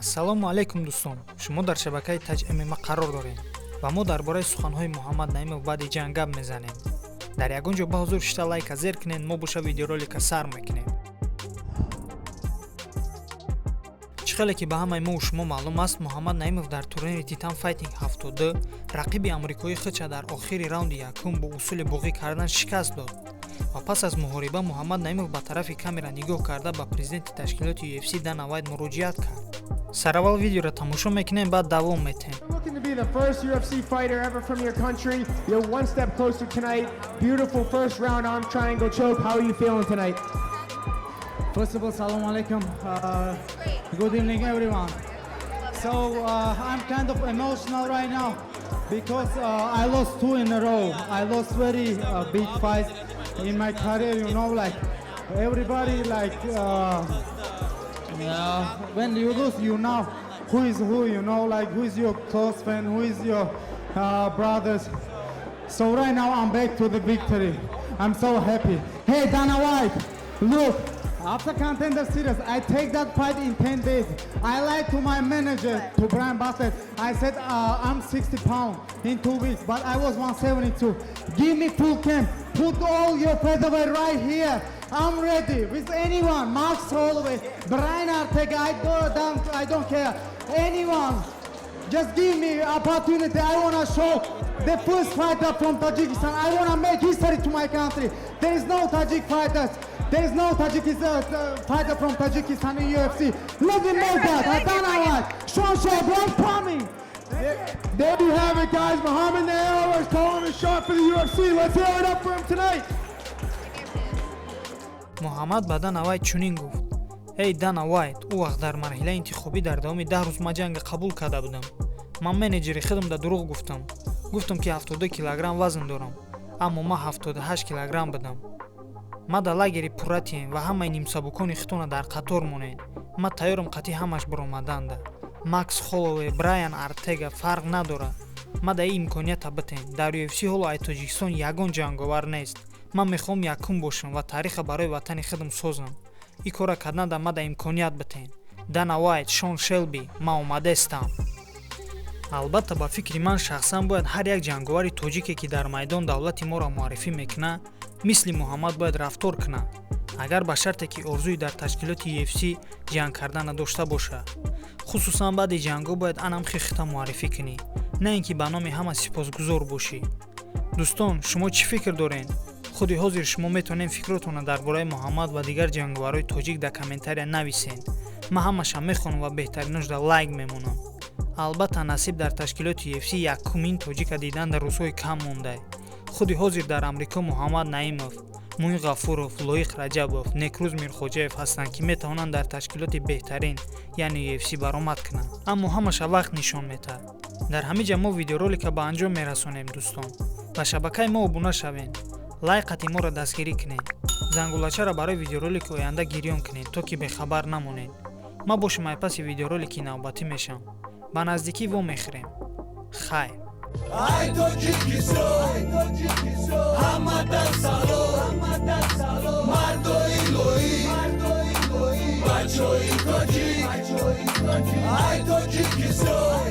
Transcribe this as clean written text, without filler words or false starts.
ассалому алайкум дӯстон, шумо дар шабакаи Taj MMA қарор дорем ва мо дар бораи суханҳои Муҳаммад Наимов баъди ҷанг гап мезанем. дар ягон ҷо ба ҳузур шита лайка зер кунед, мо боша видеоролика сар мекунем. чӣ хеле ки ба ҳамаи мо шумо маълум аст, Муҳаммад Наимов дар турнири Titan Fighting 72 рақиби амрикои худша дар охири раунди якум бо усули боғӣ кардан шикаст дод ва пас аз муҳориба Муҳаммад Наимов ба тарафи камера нигоҳ карда ба президенти ташкилоти UFC Dana White муроҷиат кард. Сараввал видеоро тамошо мекунем, баъд давом метем. Looking to be the first UFC fighter ever from your country. You're one step closer tonight. Beautiful first round arm triangle choke. How are you feeling tonight? First of all, salam alaikum. Good evening, everyone. So I'm kind of emotional right now because I lost 2 in a row. I lost very big fights in my career. You know, like everybody, like when you lose, you know who is who. You know, like who is your close friend, who is your brothers. So right now I'm back to the victory. I'm so happy. Hey, Dana White, look. After Contender Series, I take that fight in 10 days. I lied to my manager, to Brian Bassett. I said I'm 60 pounds in 2 weeks, but I was 172. Give me full camp. Put all your featherweight right here. I'm ready with anyone. Max Holloway, Brian Ortega. I don't care. Anyone. Just give me opportunity. I want to show the first fighter from Tajikistan. I want to make history to my country. There is no Tajik fighters. There is no fighter from Tajikistan in UFC. Look at that. Dana White. Sean Shelby, I'm coming. There you have it, guys. Muhammad Naimov is calling a shot for the UFC. Let's hear it up for him tonight. Муҳаммад ба Dana White чунин гуфт: «Эй Dana White, ӯ вақт дар марҳилаи интихобӣ дар давоми 10 рӯз ман ҷанга қабул карда будам. Ман менеҷери худамда дурӯғ гуфтам ки 72 килограмм вазн дорам, аммо ман 78 килограмм будам. ма дар лагери пурратием ва ҳамаи нимсабукони хитона дар қатор монед. ма тайёрам қатъи ҳамаш баромаданда. Макс Холлоуэй, Брайан Ортега фарқ надорад. ма дар ин имконията битем. Дар UFC ҳоло ай Тоҷикистон ягон ҷанговар нест. ман мехоҳам якум бошам ва таъриқа барои ватани худам созам. ин кора карданда ма дар имконият битем. Dana White, Sean Shelby, ма омадестам». албатта ба фикри ман шахсан бояд ҳар як ҷанговари тоҷике ки дар майдон давлати моро муаррифӣ мекунад, мисли Муҳаммад бояд рафтор кунад, агар ба шарте ки орзуи дар ташкилоти UFC ҷанг кардана дошта бошад. хусусан баъди ҷангҳо бояд анамхи хита муаррифӣ кунӣ, на ин ки ба номи ҳама сипосгузор бошӣ. дӯстон, шумо чӣ фикр доред? худи ҳозир шумо метавонед фикротонро дар бораи Муҳаммад ва дигар ҷанговарои тоҷик дар комментария нависед. ман ҳамаша мехонам ва беҳтариношда лайк мемонам. албатта насиб дар ташкилоти UFC якумин тоҷика дидан дар рӯзҳои кам монда. худи ҳозир дар амрико Муҳаммад Наимов, Муин Ғафуров, Лоиқ Раҷабов, Некрӯз Мирхоҷаев ҳастанд ки метавонанд дар ташкилоти беҳтарин яъне UFC баромад кунанд. аммо ҳамаша вақт нишон метаҳад. дар ҳамин мо видеоролика ба анҷом мерасонем. дӯстон, ба шабакаи мо обуна шавед, лайқати моро дастгирӣ кунед, зангулачаро барои видеоролики оянда гирён кунед, то ки бехабар намонед. ма бо шумо паси видеоролики навбатӣ мешавам. ба наздикӣ вомехӯрем. хайр. Ay Tojikistan, Hamadan salom, Mardo Iloi, Bacho Tojik, Ay Tojikistan.